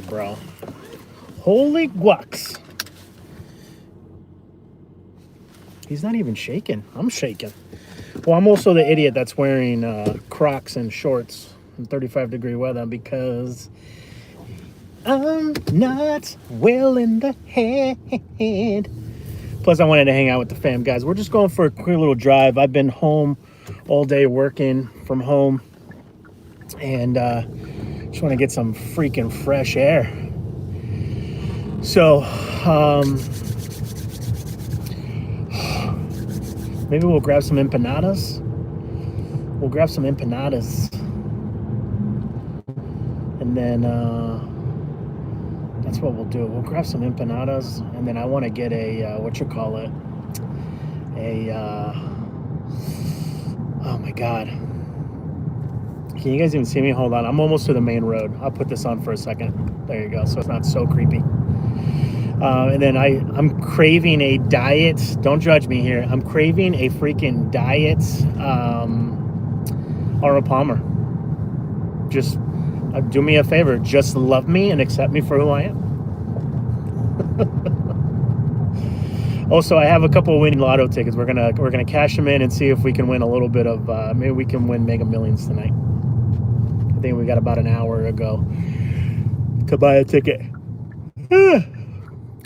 bro. Holy guacks. He's not even shaking. I'm shaking. Well, I'm also the idiot that's wearing Crocs and shorts in 35-degree weather because I'm not well in the head. Plus, I wanted to hang out with the fam, guys. We're just going for a quick little drive. I've been home all day working from home, and just want to get some freaking fresh air. So, maybe we'll grab some empanadas. We'll grab some empanadas, and then that's what we'll do. We'll grab some empanadas, and then I want to get a oh my god, can you guys even see me? Hold on, I'm almost to the main road. I'll put this on for a second. There you go, so it's not so creepy. And then I'm craving a diet. Don't judge me here. I'm craving a freaking diet Arnold Palmer. Just do me a favor. Just love me and accept me for who I am. Also, I have a couple of winning lotto tickets. We're gonna cash them in and see if we can win a little bit of. Maybe we can win Mega Millions tonight. I think we got about an hour ago to buy a ticket.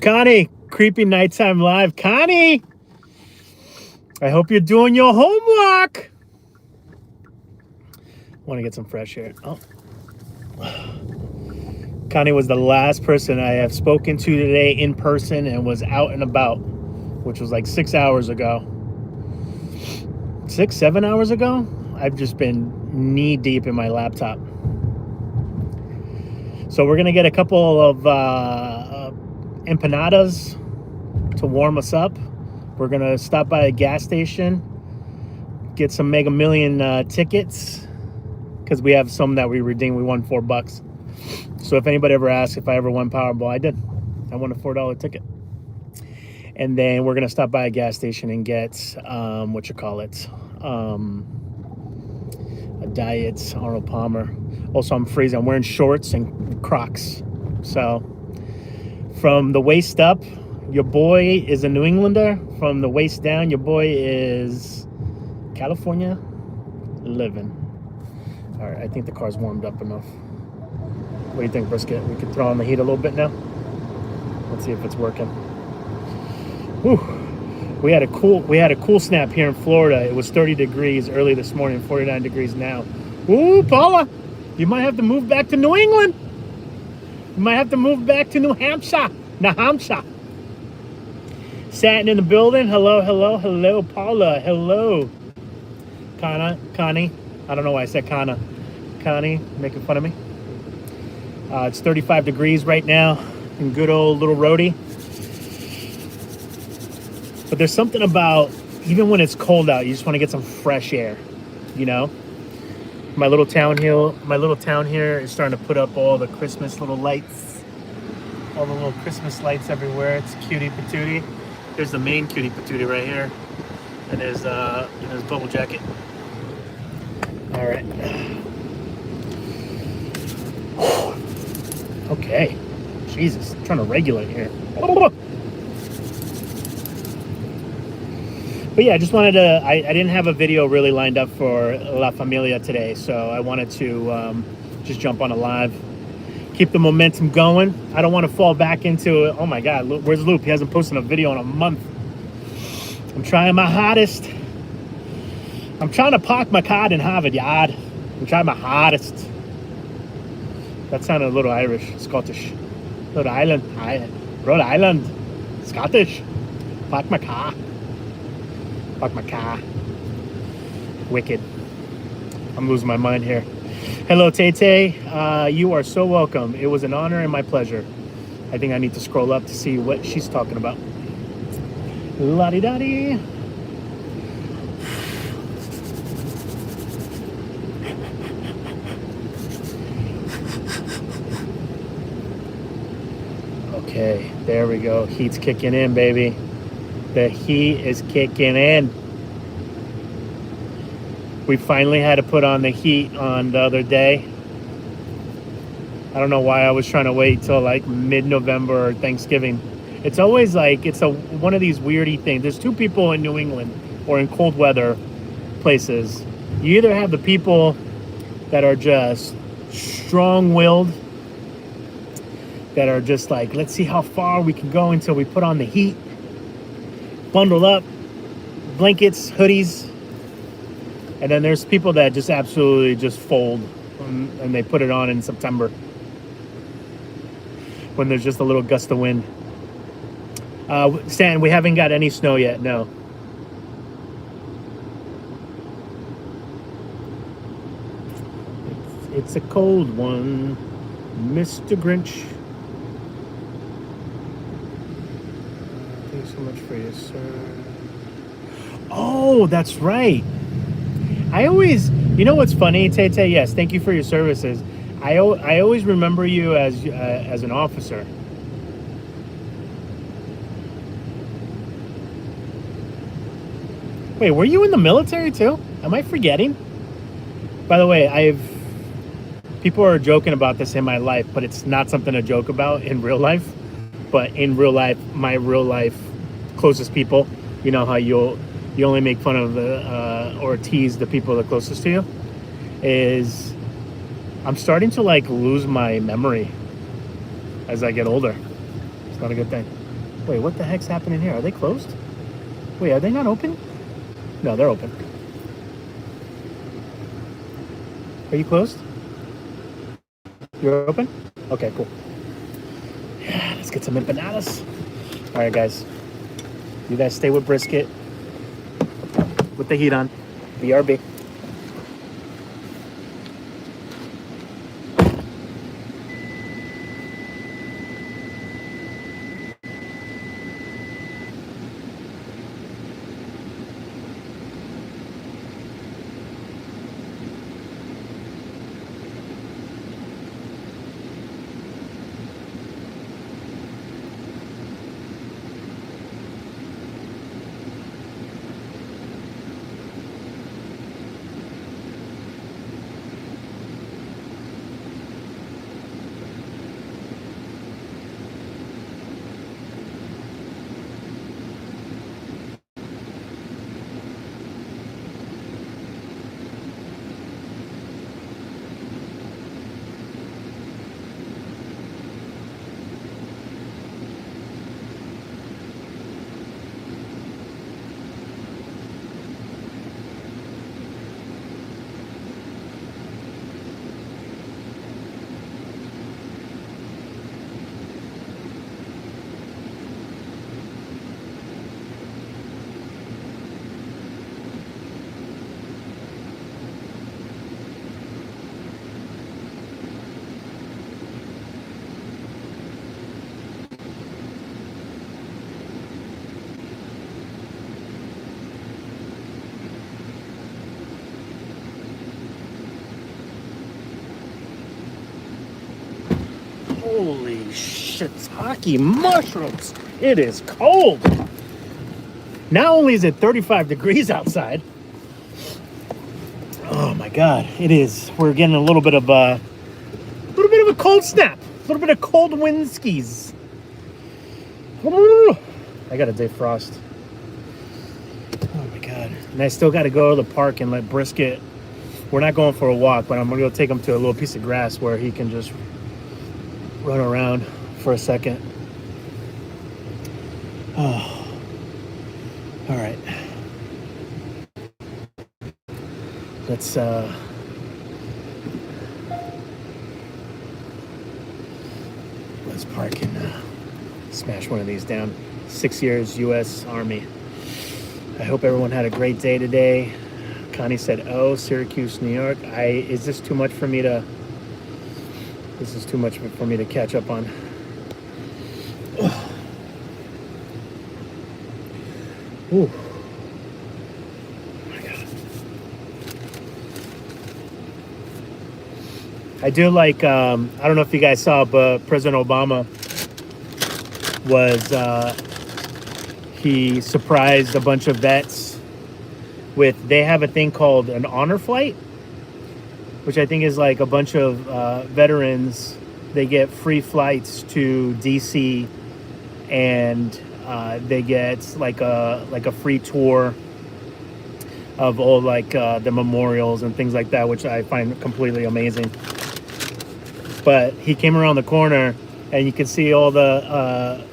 Connie, creepy nighttime live. Connie, I hope you're doing your homework. Want to get some fresh air. Oh. Connie was the last person I have spoken to today in person and was out and about, which was like 6 hours ago. 7 hours ago? I've just been knee deep in my laptop. So we're going to get a couple of empanadas to warm us up. We're going to stop by a gas station, get some Mega Million tickets, because we have some that we redeemed. We won $4. So if anybody ever asks if I ever won Powerball, I did. I won a $4 ticket. And then we're going to stop by a gas station and get, a diet Arnold Palmer. Also, I'm freezing. I'm wearing shorts and Crocs. So from the waist up, your boy is a New Englander. From the waist down, your boy is California living. All right, I think the car's warmed up enough. What do you think, Brisket? We could throw on the heat a little bit now. Let's see if it's working. Whew. We had a cool snap here in Florida. It was 30 degrees early this morning, 49 degrees now. Ooh, Paula, you might have to move back to New England. You might have to move back to New Hampshire. Satin in the building. Hello, Paula. Hello. Connie. I don't know why I said Connie, making fun of me. It's 35 degrees right now in good old Little Rhodey. But there's something about, even when it's cold out, you just want to get some fresh air, you know? My little town here is starting to put up all the Christmas little lights. All the little Christmas lights everywhere. It's cutie patootie. There's the main cutie patootie right here. And there's Bubble Jacket. All right. Okay. Jesus, I'm trying to regulate here. But yeah, I just wanted to, I didn't have a video really lined up for La Familia today, so I wanted to just jump on a live, keep the momentum going. I don't want to fall back into it. Oh my God, where's Loop? He hasn't posted a video in a month. I'm trying my hardest. I'm trying to park my car in Harvard Yard. I'm trying my hardest. That sounded a little Irish, Scottish. Rhode Island, Scottish. Park my car. Wicked. I'm losing my mind here. Hello, Tay. You are so welcome. It was an honor and my pleasure. I think I need to scroll up to see what she's talking about. La-di-da-di. Okay, there we go. Heat's kicking in, baby. The heat is kicking in. We finally had to put on the heat on the other day. I don't know why I was trying to wait till like mid-November or Thanksgiving. It's always like it's a one of these weirdy things. There's two people in New England or in cold weather places. You either have the people that are just strong-willed, that are just like, let's see how far we can go until we put on the heat, bundled up, blankets, hoodies. And then there's people that just absolutely just fold and they put it on in September when there's just a little gust of wind. Stan, we haven't got any snow yet, no. It's a cold one, Mr. Grinch. Thanks so much for your sir. Oh, that's right. I always, you know what's funny, Tay? Yes, thank you for your services. I always remember you as an officer. Wait, were you in the military too? Am I forgetting? By the way, people are joking about this in my life, but it's not something to joke about in real life. But in real life, my real life closest people, you know how you only make fun of or tease the people that are closest to you, is I'm starting to like lose my memory as I get older. It's not a good thing. Wait, what the heck's happening here? Are they closed? Wait, are they not open? No, they're open. Are you closed? You're open? Okay, cool. Yeah, let's get some empanadas. All right, guys. You guys stay with brisket. With the heat on. BRB. Holy shiitake mushrooms. It is cold. Not only is it 35 degrees outside. Oh my God, it is. We're getting a little bit of a cold snap. A little bit of cold wind skis. I got a defrost. Oh my God. And I still got to go to the park and let Brisket. We're not going for a walk, but I'm going to go take him to a little piece of grass where he can just run around for a second. Oh, all right. Let's park and smash one of these down. 6 years U.S. Army. I hope everyone had a great day today. Connie said, "Oh, Syracuse, New York." Is this too much for me to? This is too much for me to catch up on. Ooh. Oh my God. I do like, I don't know if you guys saw, but President Obama he surprised a bunch of vets with, they have a thing called an honor flight, which I think is like a bunch of veterans they get free flights to DC, and they get like a free tour of all like the memorials and things like that, which I find completely amazing. But he came around the corner, and you could see all the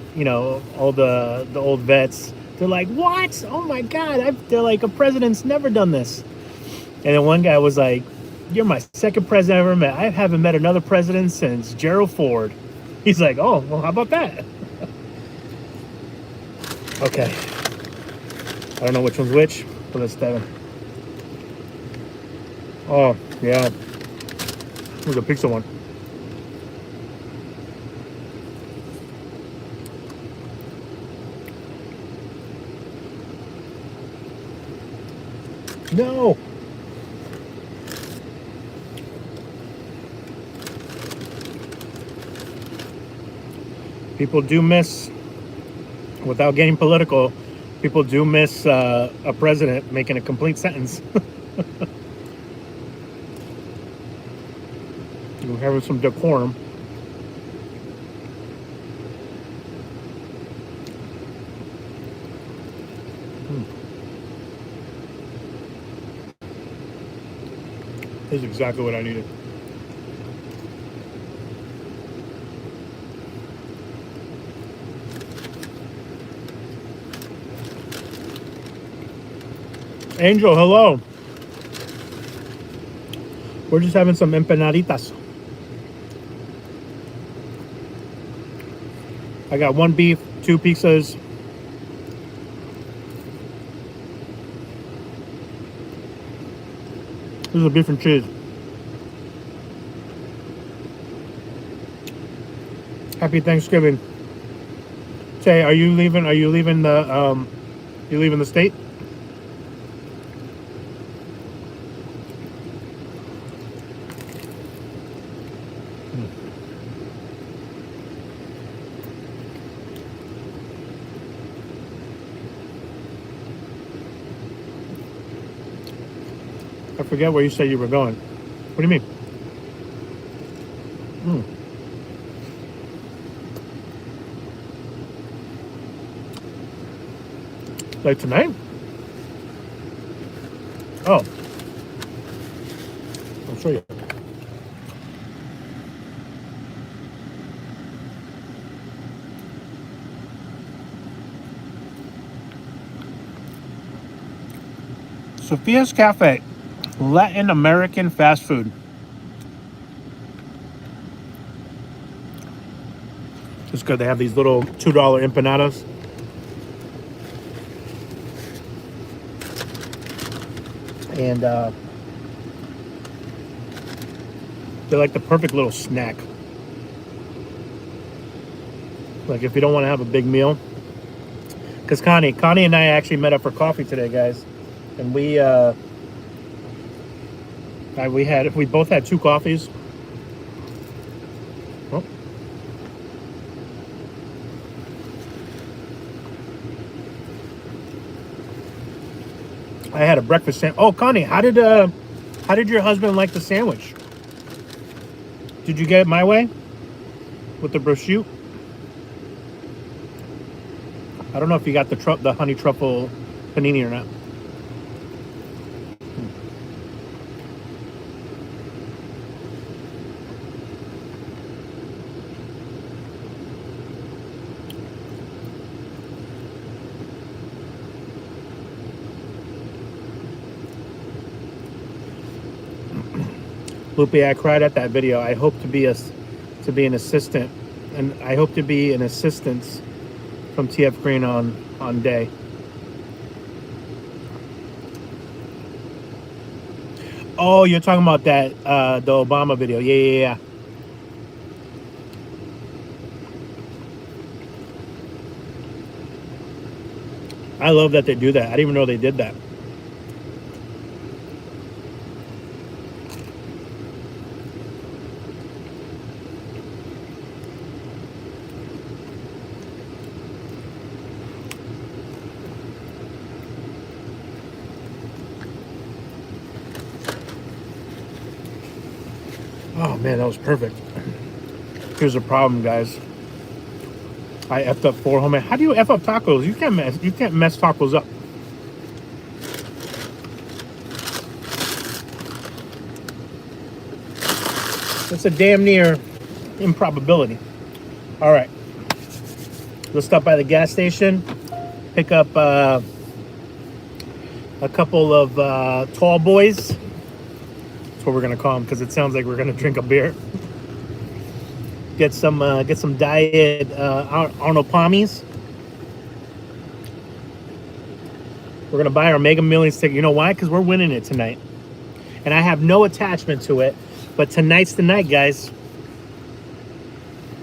all the old vets. They're like, "What? Oh my God!" They're like, "A president's never done this." And then one guy was like, "You're my second president I ever met. I haven't met another president since Gerald Ford." He's like, "Oh, well, how about that?" Okay. I don't know which one's which, but let's dive in. Oh, yeah. Here's a pizza one. No. People do miss, without getting political, people do miss a president making a complete sentence. We're having some decorum. This is exactly what I needed. Angel, hello. We're just having some empanaditas. I got one beef, two pizzas. This is a beef and cheese. Happy Thanksgiving. Tay, are you leaving? Are you leaving the you leaving the state? I forget where you said you were going. What do you mean? Like tonight? Oh. I'll show you. Sophia's Cafe. Latin American fast food. It's good. They have these little $2 empanadas. And they're like the perfect little snack. Like if you don't want to have a big meal. Because Connie and I actually met up for coffee today, guys. And we both had 2 coffees. Oh. I had a breakfast sandwich. Oh, Connie, how did your husband like the sandwich? Did you get it my way with the prosciutto? I don't know if you got the honey truffle panini or not. Lupe, I cried at that video. I hope to be an assistant, and I hope to be an assistance from TF Green on day. Oh, you're talking about that the Obama video? Yeah. I love that they do that. I didn't even know they did that. Oh man, that was perfect. Here's a problem, guys. I effed up 4 homemade. How do you F up tacos? You can't mess tacos up. It's a damn near improbability. All right. Let's stop by the gas station, pick up a couple of tall boys. That's what we're gonna call them because it sounds like we're gonna drink a beer. Get some diet Arnold Palmies. We're gonna buy our Mega Millions ticket. You know why? Because we're winning it tonight, and I have no attachment to it. But tonight's the night, guys.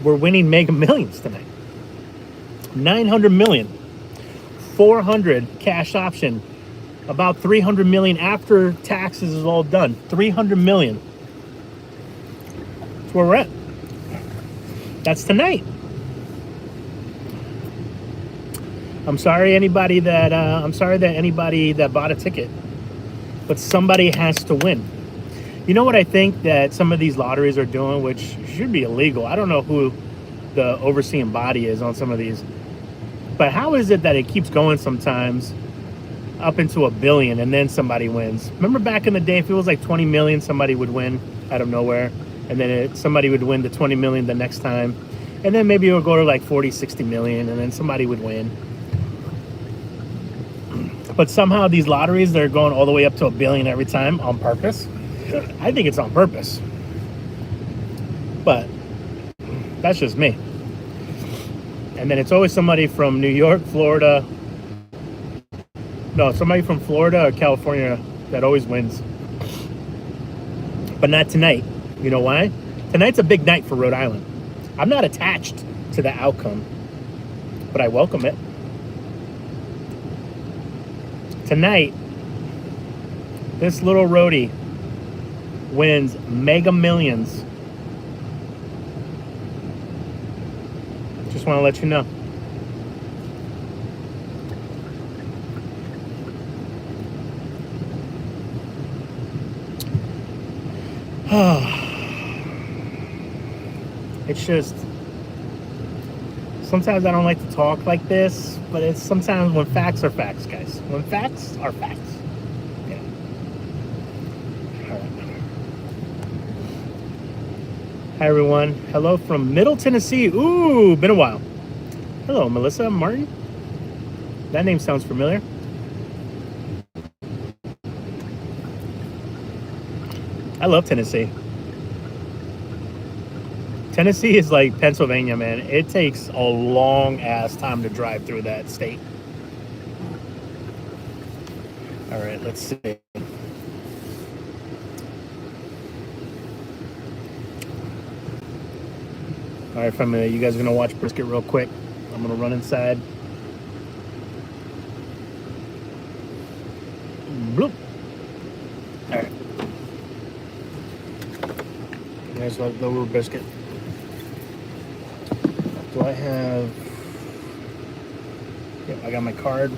We're winning Mega Millions tonight. 900 million, 400 cash option, about 300 million after taxes is all done. 300 million. That's where we're at. That's tonight. I'm sorry anybody that anybody that bought a ticket, but somebody has to win. You know what I think that some of these lotteries are doing, which should be illegal. I don't know who the overseeing body is on some of these, but how is it that it keeps going sometimes up into $1 billion and then somebody wins? Remember back in the day, if it was like 20 million, somebody would win out of nowhere, and then somebody would win the 20 million the next time, and then maybe it would go to like 40, 60 million, and then somebody would win. But somehow these lotteries, they're going all the way up to $1 billion every time on purpose. I think it's on purpose, but that's just me. And then it's always somebody from New York, Florida. No, somebody from Florida or California that always wins. But not tonight. You know why? Tonight's a big night for Rhode Island. I'm not attached to the outcome, but I welcome it. Tonight, this little roadie wins Mega Millions. Just want to let you know. It's just, sometimes I don't like to talk like this, but it's sometimes when facts are facts, guys. When facts are facts. Yeah. All right. Hi, everyone. Hello from Middle Tennessee. Ooh, been a while. Hello, Melissa Martin. That name sounds familiar. I love Tennessee. Tennessee is like Pennsylvania, man. It takes a long ass time to drive through that state. All right, let's see. All right, family, you guys are gonna watch brisket real quick. I'm gonna run inside. Bloop. All right. There's the little brisket. Do I have? Yep, I got my card.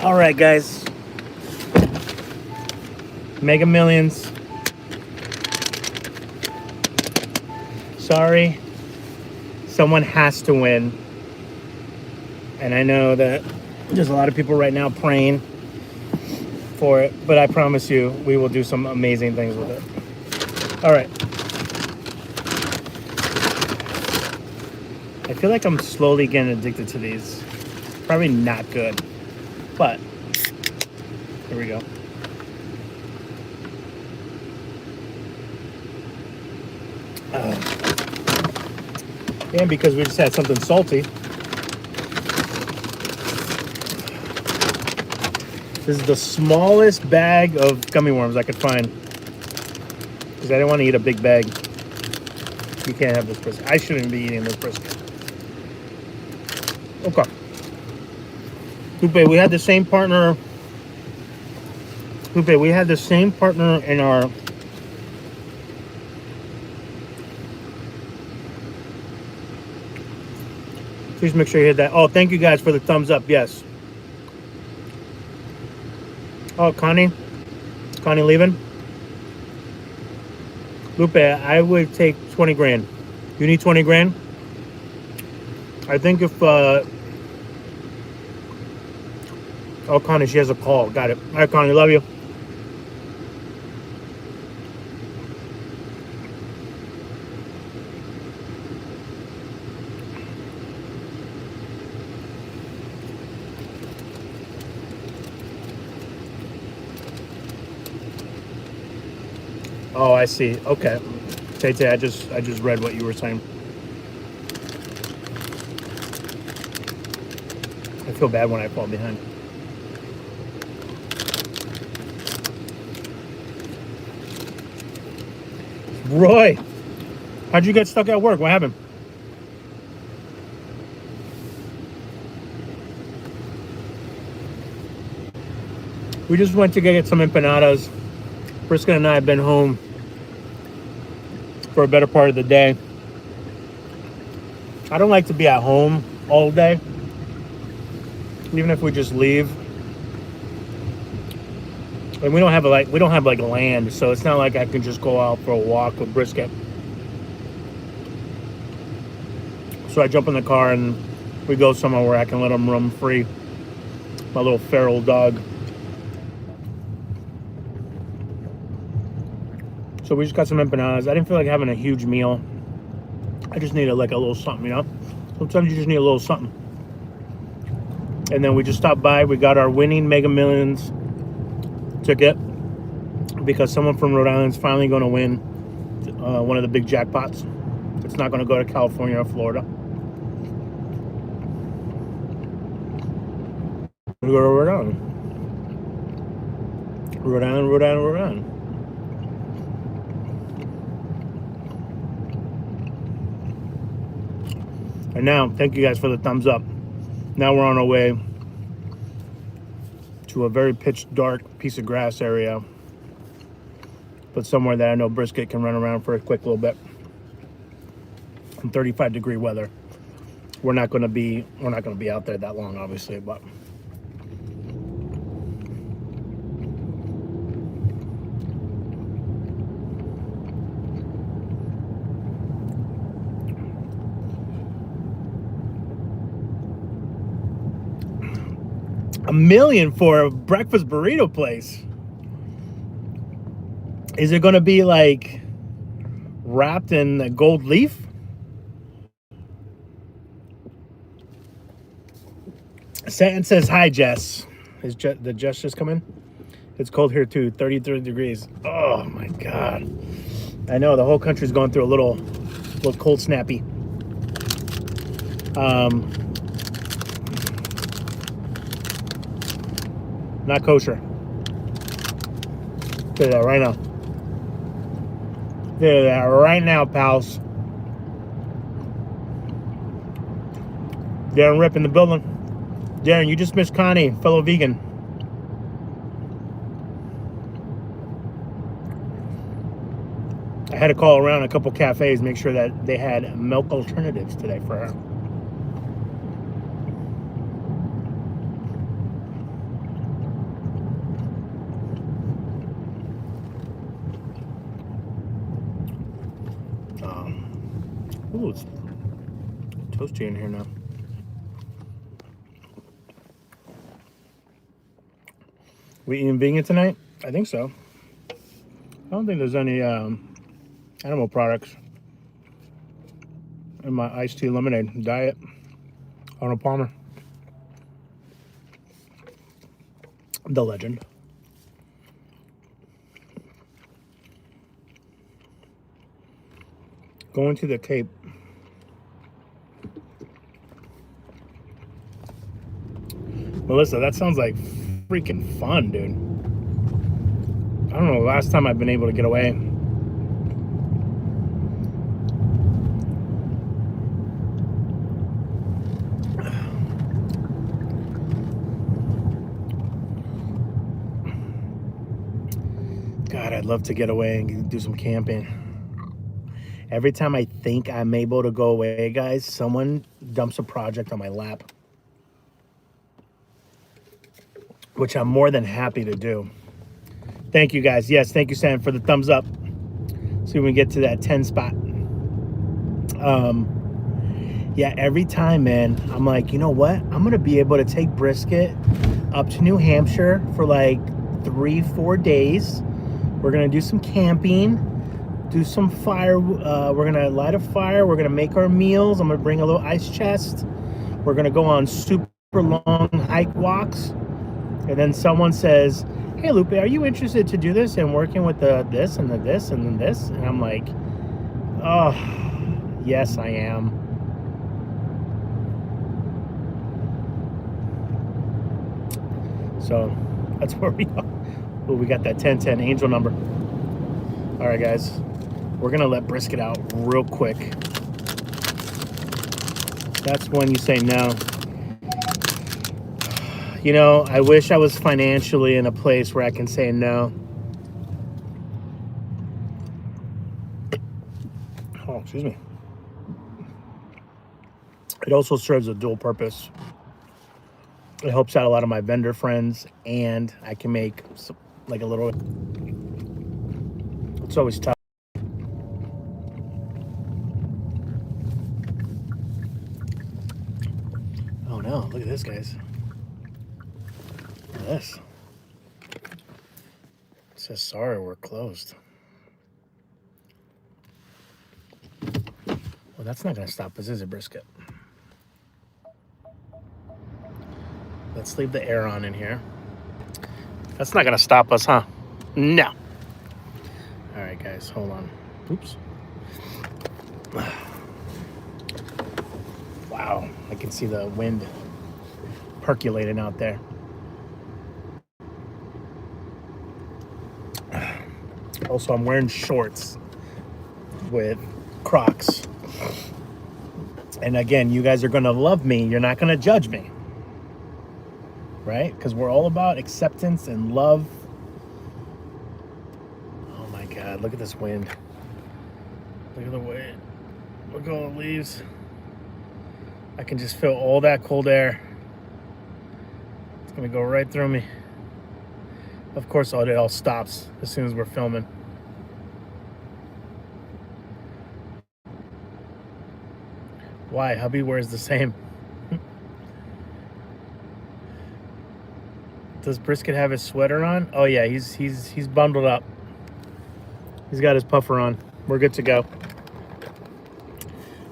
All right, guys. Mega Millions. Sorry. Someone has to win. And I know that there's a lot of people right now praying for it, but I promise you, we will do some amazing things with it. All right. I feel like I'm slowly getting addicted to these. Probably not good, but here we go. And because we just had something salty, this is the smallest bag of gummy worms I could find, because I didn't want to eat a big bag. You can't have this brisket. I shouldn't be eating this brisket. Okay. Lupe, we had the same partner. Lupe, we had the same partner in our... Please make sure you hit that. Oh, thank you guys for the thumbs up. Yes. Oh, Connie. Connie leaving? Lupe, I would take 20 grand. You need 20 grand? I think if... Oh, Connie, she has a call. Got it. All right, Connie, love you. Oh, I see. Okay. Tay, I just read what you were saying. I feel bad when I fall behind. Roy, how'd you get stuck at work? What happened? We just went to get some empanadas. Brisket and I have been home for a better part of the day. I don't like to be at home all day, even if we just leave. And we don't have like land, so it's not like I can just go out for a walk with Brisket. So I jump in the car and we go somewhere where I can let him roam free. My little feral dog. So we just got some empanadas. I didn't feel like having a huge meal. I just needed like a little something, you know? Sometimes you just need a little something. And then we just stopped by. We got our winning Mega Millions ticket because someone from Rhode Island is finally going to win one of the big jackpots. It's not going to go to California or Florida. We go to Rhode Island. Rhode Island, Rhode Island, Rhode Island. And now, thank you guys for the thumbs up. Now we're on our way to a very pitch dark piece of grass area, but somewhere that I know Brisket can run around for a quick little bit. In 35-degree weather. We're not going to be out there that long, obviously, but $1 million for a breakfast burrito place. Is it going to be like wrapped in a gold leaf? Satan says, hi, Jess. Did Jess just come in? It's cold here too, 33 degrees. Oh my God. I know the whole country's going through a little cold snappy. Not kosher. Say that right now. Say that right now, pals. Darren Rip in the building. Darren, you just missed Connie, fellow vegan. I had to call around a couple cafes, make sure that they had milk alternatives today for her. Ooh, it's toasty in here now. We eating vegan tonight? I think so. I don't think there's any animal products in my iced tea lemonade diet. Arnold Palmer. The legend. Going to the Cape. Melissa, that sounds like freaking fun, dude. I don't know the last time I've been able to get away. God, I'd love to get away and do some camping. Every time I think I'm able to go away, guys, someone dumps a project on my lap, which I'm more than happy to do. Thank you, guys. Yes, thank you, Sam, for the thumbs up. See when we get to that 10 spot. Yeah, every time, man, I'm like, you know what? I'm going to be able to take Brisket up to New Hampshire for like 3-4 days. We're going to do some camping, do some fire. We're going to light a fire. We're going to make our meals. I'm going to bring a little ice chest. We're going to go on super long hike walks. And then someone says, hey, Lupe, are you interested to do this and working with the this and the this and then this? And I'm like, oh, yes, I am. So that's where we are. Oh, we got that 1010 angel number. All right, guys. We're going to let Brisket out real quick. That's when you say no. You know, I wish I was financially in a place where I can say no. Oh, excuse me. It also serves a dual purpose. It helps out a lot of my vendor friends, and I can make some, like a little... It's always tough. Oh no, look at this, guys. Look at this. It says, sorry, we're closed. Well, that's not going to stop us, is it, Brisket? Let's leave the air on in here. That's not going to stop us, huh? No. All right, guys, hold on. Oops. Wow, I can see the wind percolating out there. Also, I'm wearing shorts with Crocs. And again, you guys are going to love me. You're not going to judge me. Right? Because we're all about acceptance and love. Oh my God, look at this wind. Look at the wind. Look at all the leaves. I can just feel all that cold air. It's going to go right through me. Of course, it all stops as soon as we're filming. Why? Hubby wears the same. Does Brisket have his sweater on? Oh yeah, he's bundled up. He's got his puffer on. We're good to go.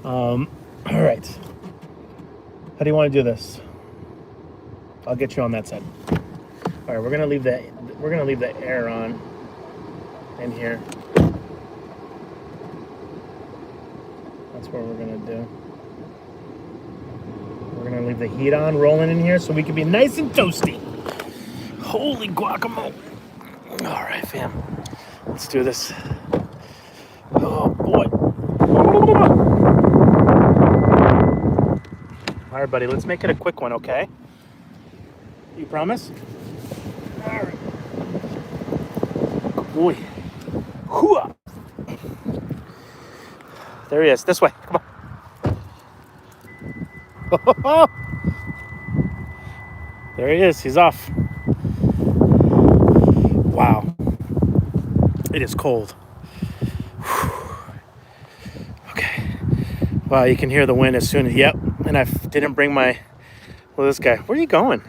All right. How do you want to do this? I'll get you on that side. All right, we're gonna leave the air on in here. That's what we're gonna do. We're gonna leave the heat on, rolling in here, so we can be nice and toasty. Holy guacamole! All right, fam. Let's do this. Oh boy! All right, buddy. Let's make it a quick one, okay? You promise? All right. Boy. Hooah. There he is. This way. Come on. There he is. He's off. Wow. It is cold. Okay. Wow, you can hear the wind as soon as, yep. And I didn't bring my, well, this guy, where are you going?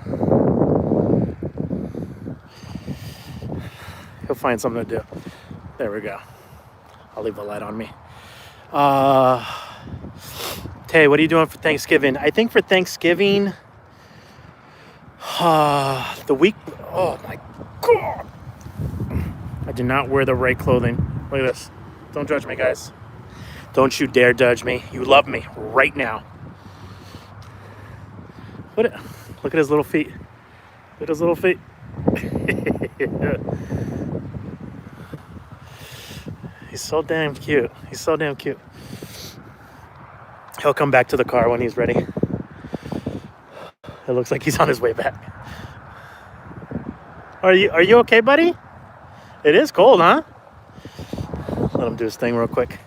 He'll find something to do. There we go. I'll leave the light on me. Tay, what are you doing for Thanksgiving? I think for Thanksgiving, the week, oh my God. I did not wear the right clothing. Look at this. Don't judge me, guys. Don't you dare judge me. You love me right now. Look at his little feet. Look at his little feet. He's so damn cute. He's so damn cute. He'll come back to the car when he's ready. It looks like he's on his way back. Are you okay, buddy? It is cold, huh? Let him do his thing real quick.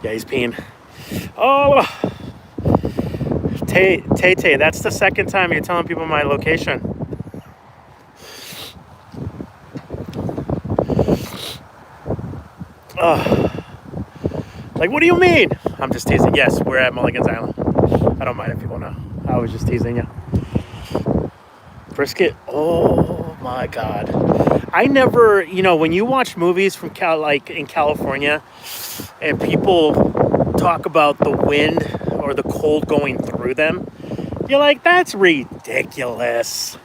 Yeah, he's peeing. Oh, Tay, that's the second time you're telling people my location. Like, what do you mean? I'm just teasing. Yes, we're at Mulligan's Island. I don't mind if people know. I was just teasing you. Brisket. Oh my God. I never, when you watch movies from in California, and people talk about the wind or the cold going through them, you're like, that's ridiculous.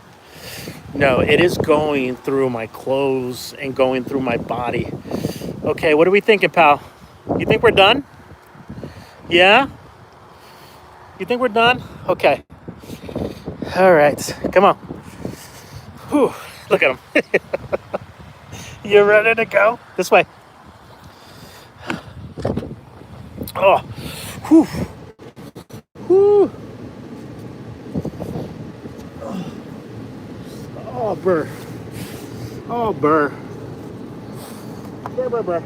No, it is going through my clothes and going through my body. Okay, what are we thinking, pal? You think we're done? Yeah? You think we're done? Okay. All right, come on. Whew, look at him. You ready to go? This way. Oh, whew. Whew. Oh, burr. Oh, burr. Burr, burr, burr.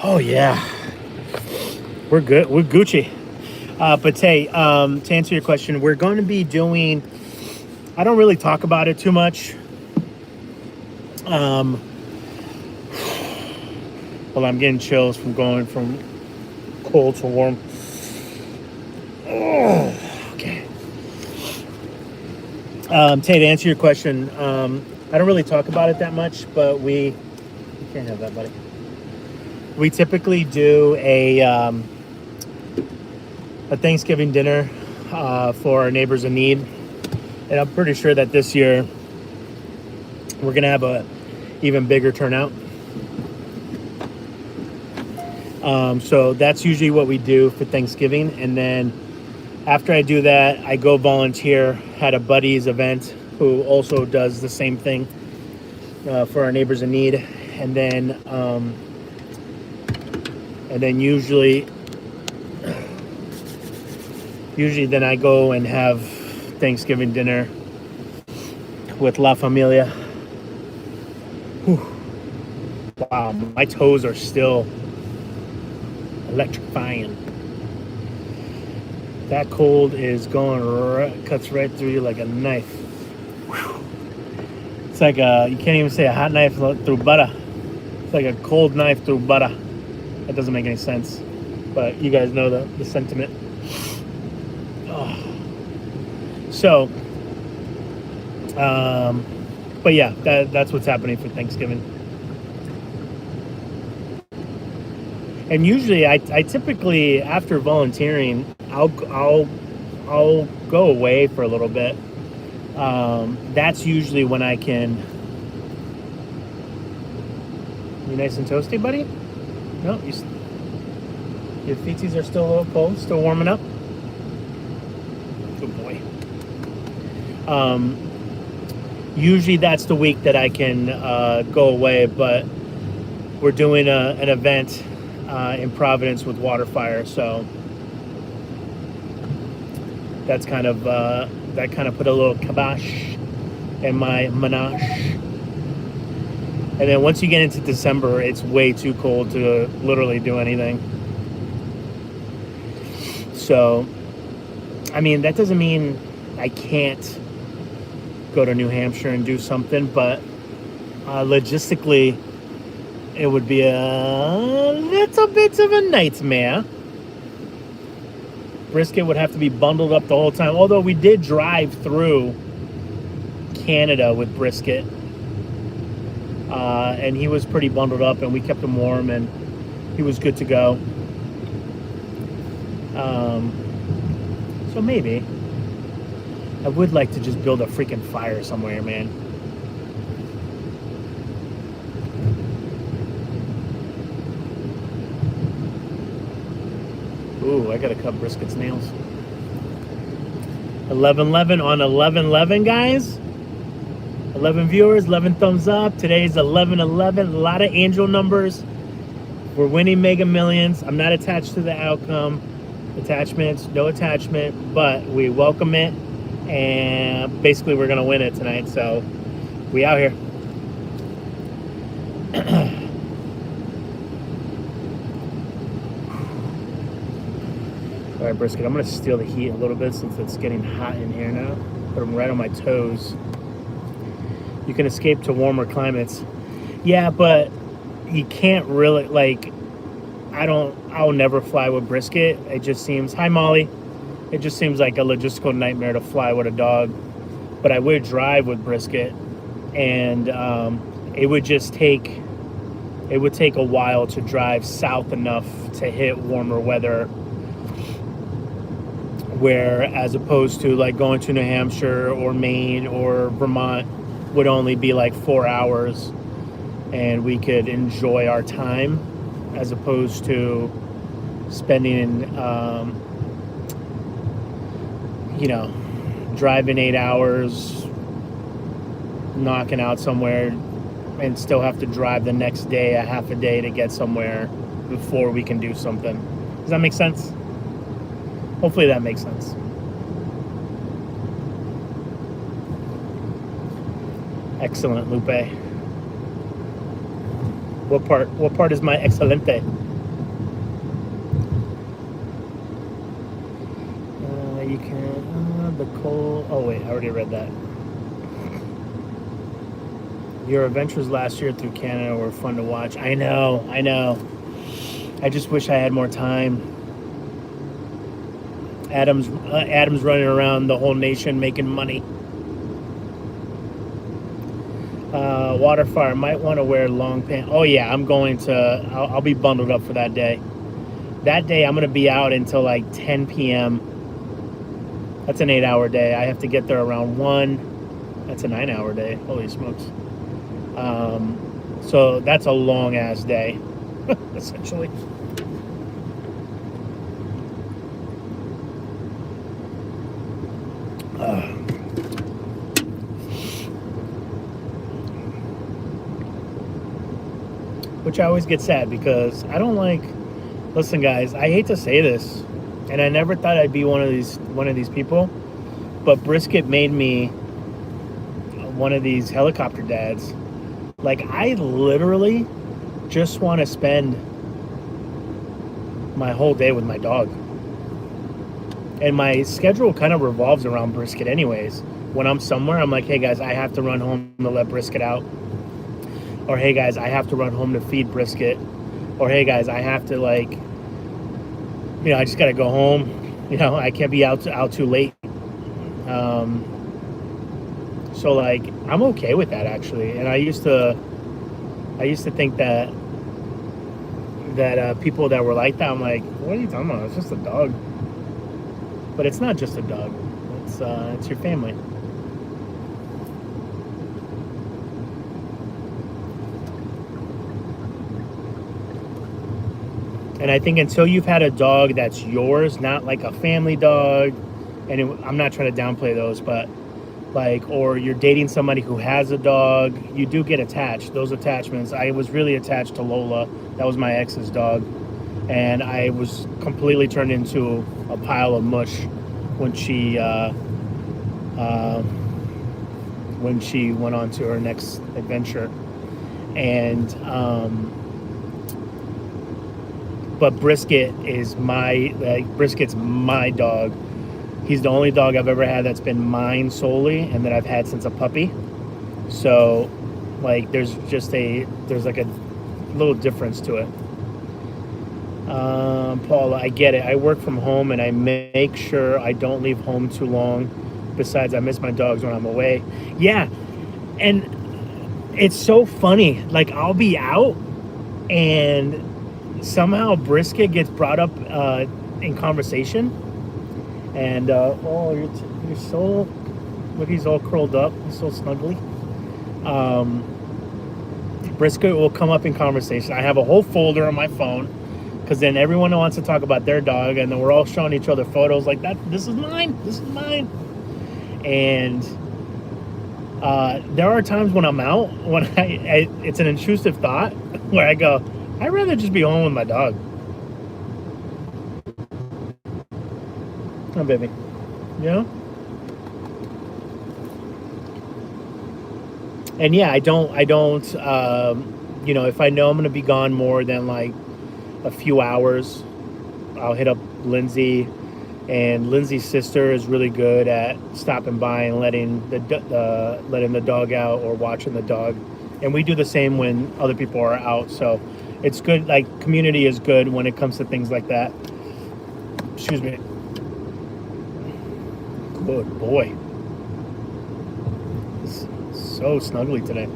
Oh yeah, we're good. We're Gucci. But Tay, to answer your question, we're going to be doing. I don't really talk about it too much. Well, I'm getting chills from going from cold to warm. Oh, okay. Tay, to answer your question, I don't really talk about it that much, but you can't have that, buddy. We typically do a Thanksgiving dinner for our neighbors in need, and I'm pretty sure that this year we're gonna have a even bigger turnout. So that's usually what we do for Thanksgiving, and then after I do that, I go volunteer at a buddy's event who also does the same thing for our neighbors in need, and then usually then I go and have Thanksgiving dinner with La Familia. Whew. Wow, my toes are still electrifying. That cold is cuts right through you like a knife. Whew. It's like you can't even say a hot knife through butter. It's like a cold knife through butter. That doesn't make any sense, but you guys know the sentiment. Oh. So, but yeah, that's what's happening for Thanksgiving. And usually, I typically, after volunteering, I'll go away for a little bit. That's usually when I can. You nice and toasty, buddy? No, your feeties are still a little cold, still warming up. Good boy. Usually that's the week that I can go away, but we're doing an event in Providence with Waterfire, so that's kind of put a little kibosh in my menage. And then once you get into December, it's way too cold to literally do anything. So I mean, that doesn't mean I can't go to New Hampshire and do something, but logistically, it would be a little bit of a nightmare. Brisket would have to be bundled up the whole time. Although we did drive through Canada with Brisket, and he was pretty bundled up, and we kept him warm, and he was good to go. So maybe I would like to just build a freaking fire somewhere, man. Ooh, I gotta cut Brisket's nails. 11-11 on 11-11, guys. 11 viewers, 11 thumbs up. Today's 11-11. A lot of angel numbers. We're winning Mega Millions. I'm not attached to the outcome. Attachments, no attachment, but we welcome it. And basically, we're going to win it tonight. So, we out here. All right, Brisket, I'm going to steal the heat a little bit since it's getting hot in here now. Put them right on my toes. You can escape to warmer climates. Yeah, but you can't really, like, I'll never fly with Brisket. It just seems, hi Molly. It just seems like a logistical nightmare to fly with a dog. But I would drive with Brisket, and it would take a while to drive south enough to hit warmer weather, where as opposed to like going to New Hampshire or Maine or Vermont would only be like 4 hours, and we could enjoy our time as opposed to spending driving 8 hours, knocking out somewhere, and still have to drive the next day a half a day to get somewhere before we can do something. Does that make sense? Hopefully that makes sense. Excellent, Lupe. What part is my excelente? You can the coal. Oh wait, I already read that. Your adventures last year through Canada were fun to watch. I know. I just wish I had more time. Adam's running around the whole nation making money. Waterfire might want to wear long pants. Oh yeah, I'll be bundled up for that day. That day I'm going to be out until like 10 p.m. That's an 8-hour day. I have to get there around 1. That's a 9-hour day. Holy smokes. So that's a long ass day, essentially. Which I always get sad because I don't like. Listen, guys, I hate to say this, and I never thought I'd be one of these people, but Brisket made me one of these helicopter dads. Like, I literally just want to spend my whole day with my dog. And my schedule kind of revolves around Brisket anyways. When I'm somewhere, I'm like, hey guys, I have to run home to let Brisket out. Or hey guys, I have to run home to feed Brisket. Or hey guys, I have to I just got to go home. I can't be out too late. So like, I'm okay with that actually. And I used to think that people that were like that, I'm like, what are you talking about? It's just a dog. But it's not just a dog. It's your family. And I think until you've had a dog that's yours, not like a family dog, and I'm not trying to downplay those, but or you're dating somebody who has a dog, you do get attached. Those attachments. I was really attached to Lola. That was my ex's dog. And I was completely turned into a pile of mush when she went on to her next adventure. And but Brisket is Brisket's my dog. He's the only dog I've ever had that's been mine solely and that I've had since a puppy. So, like, there's like a little difference to it. Paula, I get it. I work from home and I make sure I don't leave home too long. Besides, I miss my dogs when I'm away. Yeah, and it's so funny. Like, I'll be out and somehow Brisket gets brought up in conversation. And, oh, you're so... Look, he's all curled up. He's so snuggly. Brisket will come up in conversation. I have a whole folder on my phone because then everyone wants to talk about their dog, and then we're all showing each other photos like that. This is mine. This is mine. And there are times when I'm out when it's an intrusive thought where I go, I'd rather just be home with my dog. Oh, baby. You know? And yeah, I don't, you know, if I know I'm going to be gone more than like a few hours, I'll hit up Lindsay. And Lindsay's sister is really good at stopping by and letting the dog out or watching the dog. And we do the same when other people are out. So it's good. Like, community is good when it comes to things like that. Excuse me. Good boy. So snuggly today.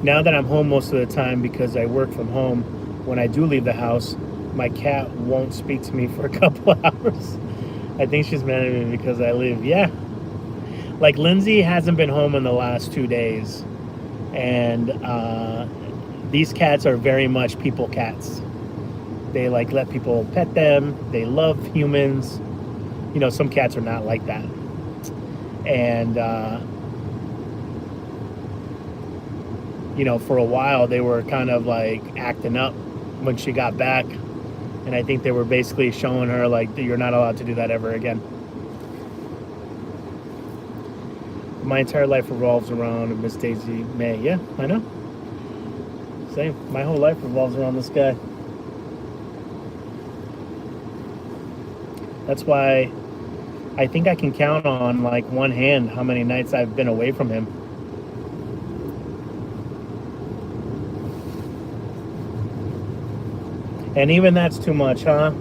Now that I'm home most of the time because I work from home, when I do leave the house, my cat won't speak to me for a couple hours. I think she's mad at me because I leave. Yeah. Like, Lindsay hasn't been home in the last 2 days. And these cats are very much people cats. They like let people pet them. They love humans. You know, some cats are not like that. And you know, for a while they were kind of like acting up when she got back, and I think they were basically showing her like, you're not allowed to do that ever again. My entire life revolves around Miss Daisy May. Yeah, I know. Same. My whole life revolves around this guy. That's why I think I can count on like one hand how many nights I've been away from him. And even that's too much, huh?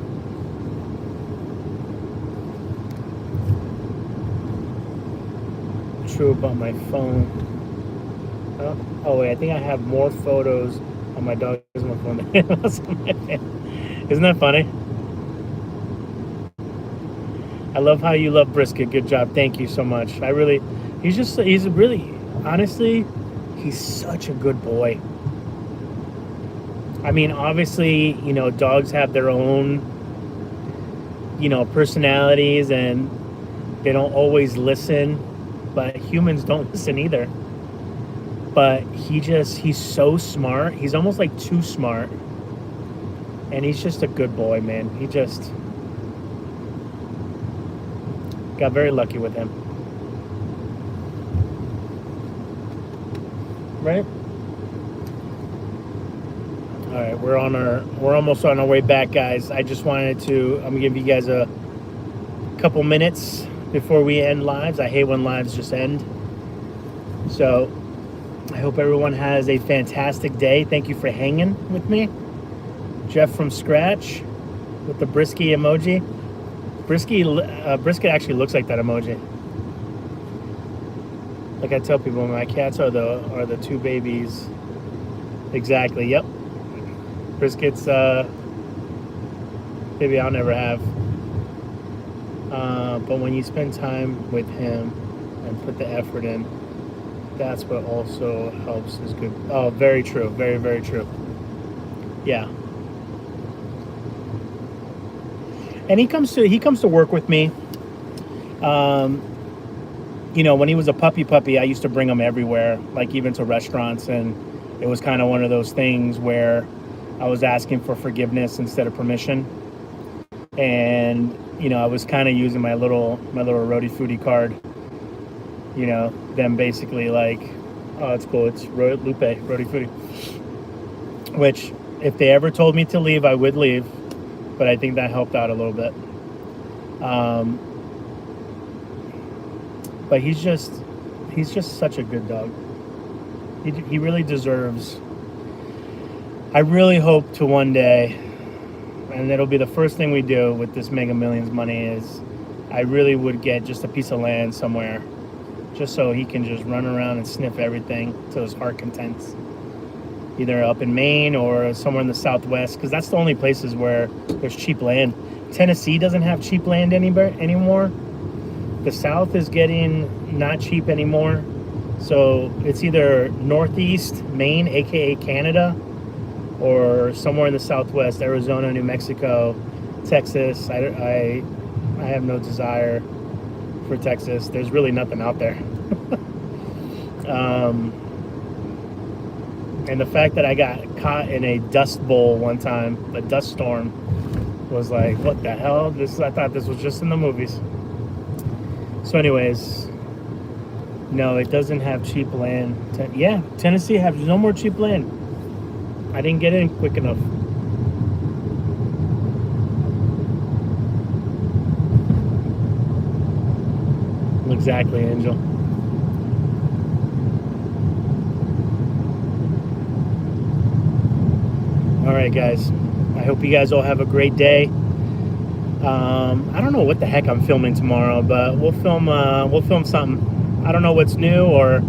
True about my phone. Oh wait, I think I have more photos on my dog on my phone than on my fan. Isn't that funny? I love how you love Brisket. Good job. Thank you so much. He's really, honestly, he's such a good boy. I mean, obviously, you know, dogs have their own, you know, personalities and they don't always listen, but humans don't listen either. But he's so smart. He's almost like too smart. And he's just a good boy, man. He just got very lucky with him. Right? All right, we're almost on our way back, guys. I'm gonna give you guys a couple minutes before we end lives. I hate when lives just end. So I hope everyone has a fantastic day. Thank you for hanging with me. Jeff from Scratch with the Brisky emoji. Brisket actually looks like that emoji. Like I tell people, my cats are the two babies. Exactly. Yep. Brisket's baby I'll never have. But when you spend time with him and put the effort in, that's what also helps is good. Oh, very true. Very, very true. Yeah. And he comes to work with me. You know, when he was a puppy, I used to bring him everywhere, like even to restaurants, and it was kind of one of those things where I was asking for forgiveness instead of permission. And, you know, I was kind of using my little Roadie Foodie card, you know, them basically like, oh, it's cool, it's Lupe, Roadie Foodie. Which, if they ever told me to leave, I would leave. But I think that helped out a little bit. Um, but he's just such a good dog. He really deserves. I really hope to one day, and it'll be the first thing we do with this Mega Millions money, is I really would get just a piece of land somewhere, just so he can just run around and sniff everything till his heart contents. Either up in Maine or somewhere in the Southwest, because that's the only places where there's cheap land. Tennessee doesn't have cheap land anymore. The South is getting not cheap anymore. So it's either Northeast Maine, aka Canada, or somewhere in the Southwest, Arizona, New Mexico, Texas. I have no desire for Texas. There's really nothing out there. And the fact that I got caught in a dust bowl one time, a dust storm, was like, what the hell? I thought this was just in the movies. So anyways, no, it doesn't have cheap land. Tennessee has no more cheap land. I didn't get in quick enough. Exactly, Angel. All right, guys. I hope you guys all have a great day. I don't know what the heck I'm filming tomorrow, but we'll film something. I don't know what's new, or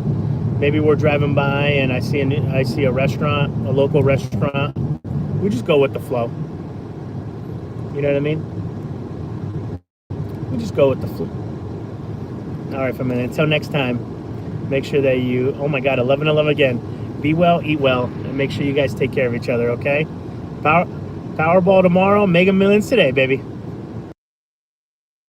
maybe we're driving by and I see a restaurant, a local restaurant. We just go with the flow. You know what I mean? We just go with the flow. All right, family. Until next time, make sure that you. Oh my God, 11:11 again. Be well, eat well, and make sure you guys take care of each other. Okay? Powerball tomorrow, Mega Millions today, baby.